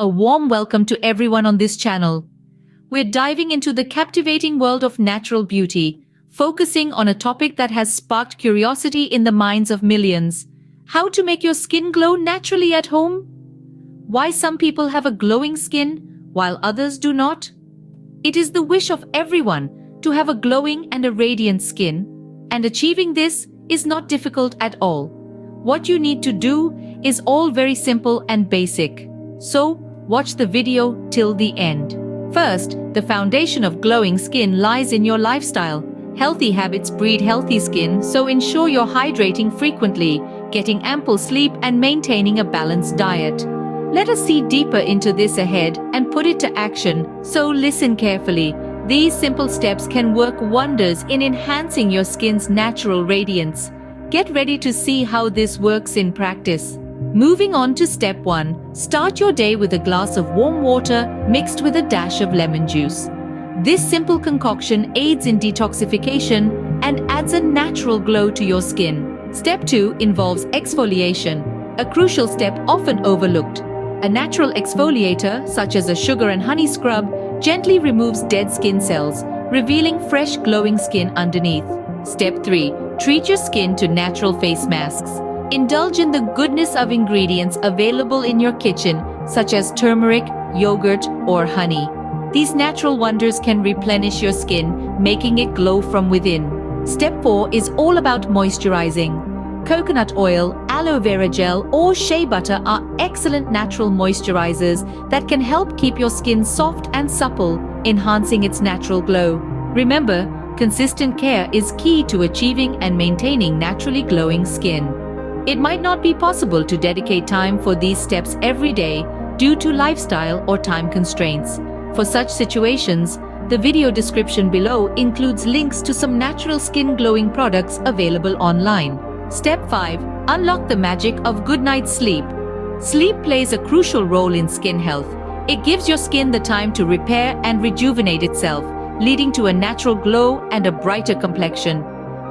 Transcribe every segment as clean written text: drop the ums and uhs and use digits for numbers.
A warm welcome to everyone on this channel. We're diving into the captivating world of natural beauty, focusing on a topic that has sparked curiosity in the minds of millions. How to make your skin glow naturally at home? Why some people have a glowing skin while others do not? It is the wish of everyone to have a glowing and a radiant skin, and achieving this is not difficult at all. What you need to do is all very simple and basic. So, watch the video till the end. First, the foundation of glowing skin lies in your lifestyle. Healthy habits breed healthy skin, so ensure you're hydrating frequently, getting ample sleep, and maintaining a balanced diet. Let us see deeper into this ahead and put it to action, so listen carefully. These simple steps can work wonders in enhancing your skin's natural radiance. Get ready to see how this works in practice. Moving on to step 1, start your day with a glass of warm water mixed with a dash of lemon juice. This simple concoction aids in detoxification and adds a natural glow to your skin. Step 2 involves exfoliation, a crucial step often overlooked. A natural exfoliator, such as a sugar and honey scrub, gently removes dead skin cells, revealing fresh glowing skin underneath. Step 3, treat your skin to natural face masks. Indulge in the goodness of ingredients available in your kitchen, such as turmeric, yogurt, or honey. These natural wonders can replenish your skin, making it glow from within. Step 4 is all about moisturizing. Coconut oil, aloe vera gel, or shea butter are excellent natural moisturizers that can help keep your skin soft and supple, enhancing its natural glow. Remember, consistent care is key to achieving and maintaining naturally glowing skin. It might not be possible to dedicate time for these steps every day due to lifestyle or time constraints. For such situations, the video description below includes links to some natural skin glowing products available online. Step 5. Unlock the magic of good night's sleep. Sleep plays a crucial role in skin health. It gives your skin the time to repair and rejuvenate itself, leading to a natural glow and a brighter complexion.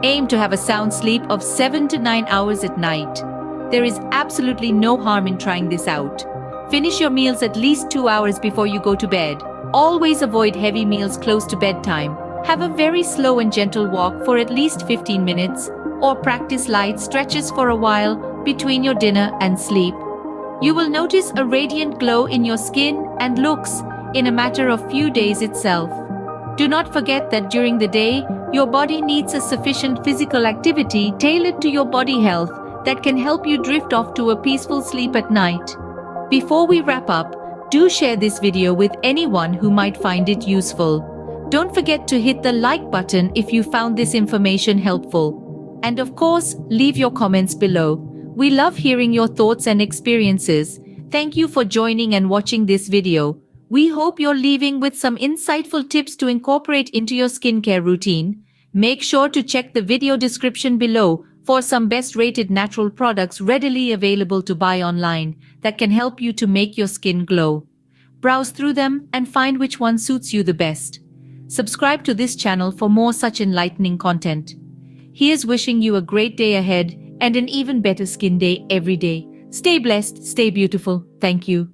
Aim to have a sound sleep of 7 to 9 hours at night. There is absolutely no harm in trying this out. Finish your meals at least 2 hours before you go to bed. Always avoid heavy meals close to bedtime. Have a very slow and gentle walk for at least 15 minutes, or practice light stretches for a while between your dinner and sleep. You will notice a radiant glow in your skin and looks in a matter of few days itself. Do not forget that during the day, your body needs a sufficient physical activity tailored to your body health that can help you drift off to a peaceful sleep at night. Before we wrap up, do share this video with anyone who might find it useful. Don't forget to hit the like button if you found this information helpful. And of course, leave your comments below. We love hearing your thoughts and experiences. Thank you for joining and watching this video. We hope you're leaving with some insightful tips to incorporate into your skincare routine. Make sure to check the video description below for some best-rated natural products readily available to buy online that can help you to make your skin glow. Browse through them and find which one suits you the best. Subscribe to this channel for more such enlightening content. Here's wishing you a great day ahead and an even better skin day every day. Stay blessed, stay beautiful. Thank you.